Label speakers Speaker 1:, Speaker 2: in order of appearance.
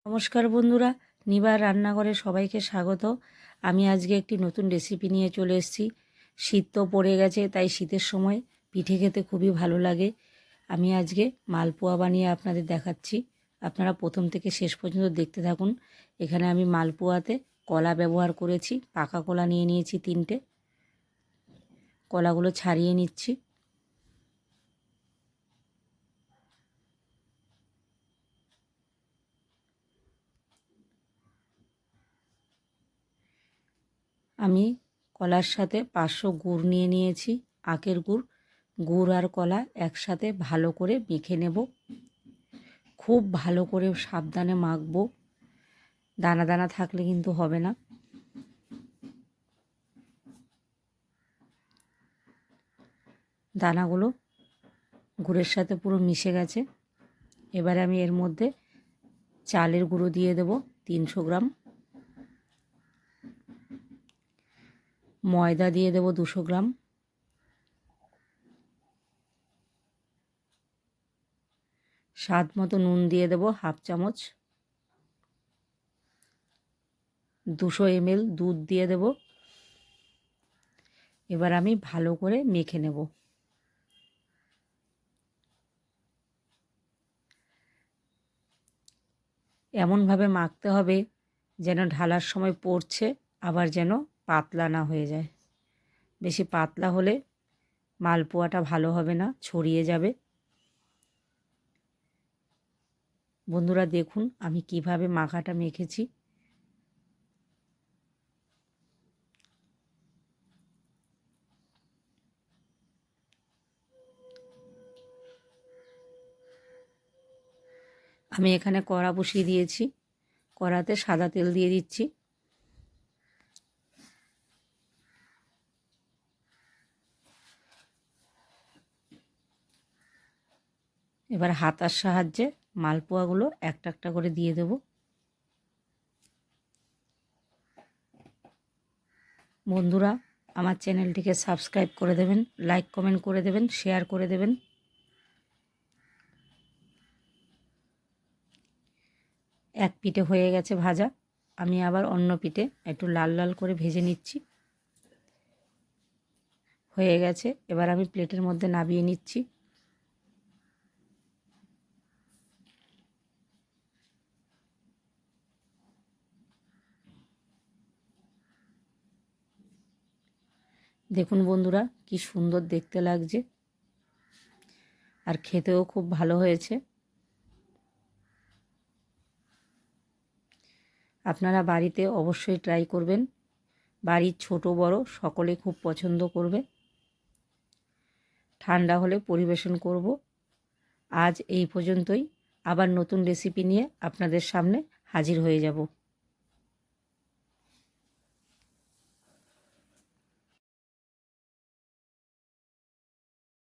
Speaker 1: নমস্কার বন্ধুরা, নিবার রান্নাঘরে সবাইকে স্বাগত। আমি আজকে একটি নতুন রেসিপি নিয়ে চলে এসেছি। শীত তো পড়ে গেছে, তাই শীতের সময় পিঠে খেতে খুবই ভালো লাগে। আমি আজকে মালপোয়া বানিয়ে আপনাদের দেখাচ্ছি। আপনারা প্রথম থেকে শেষ পর্যন্ত দেখতে থাকুন। এখানে আমি মালপোয়াতে কলা ব্যবহার করেছি। পাকা কলা নিয়ে নিয়েছি 3টে। কলাগুলো ছাড়িয়ে নিচ্ছি। আমি কলার সাথে 500 গুড় নিয়ে নিয়েছি, আখের গুড়। গুড় আর কলা একসাথে ভালো করে মেখে নেব। খুব ভালো করে সাবধানে মাখবো, দানা দানা থাকলে কিন্তু হবে না। দানাগুলো গুড়ের সাথে পুরো মিশে গেছে। এবারে আমি এর মধ্যে চালের গুঁড়ো দিয়ে দেব 300 গ্রাম, ময়দা দিয়ে দেব 200 গ্রাম, স্বাদ মতো নুন দিয়ে দেব হাফ চামচ, 200 ml দুধ দিয়ে দেব। এবার আমি ভালো করে মেখে নেব। এমনভাবে মাখতে হবে যেন ঢালার সময় পড়ছে, আবার যেন পাতলা না হয়ে যায়। বেশি পাতলা হলে মালপোয়াটা ভালো হবে না, ছড়িয়ে যাবে। বন্ধুরা দেখুন আমি কিভাবে মাখাটা মেখেছি। আমি এখানে কড়া বসিয়ে দিয়েছি। কড়াতে সাদা তেল দিয়ে দিচ্ছি। এবার হাতার সাহায্যে মালপোয়াগুলো একটা একটা করে দিয়ে দেব। বন্ধুরা আমার চ্যানেলটিকে সাবস্ক্রাইব করে দেবেন, লাইক কমেন্ট করে দেবেন, শেয়ার করে দেবেন। এক পিঠে হয়ে গেছে ভাজা, আমি আবার অন্য পিঠে একটু লাল লাল করে ভেজে নিচ্ছি। হয়ে গেছে, এবার আমি প্লেটের মধ্যে নামিয়ে নিচ্ছি। দেখুন বন্ধুরা কি সুন্দর দেখতে লাগছে, আর খেতেও খুব ভালো হয়েছে। আপনারা বাড়িতে অবশ্যই ট্রাই করবেন। বাড়ির ছোট বড় সকলে খুব পছন্দ করবে। ঠান্ডা হলে পরিবেশন করব। আজ এই পর্যন্তই। আবার নতুন রেসিপি নিয়ে আপনাদের সামনে হাজির হয়ে যাব।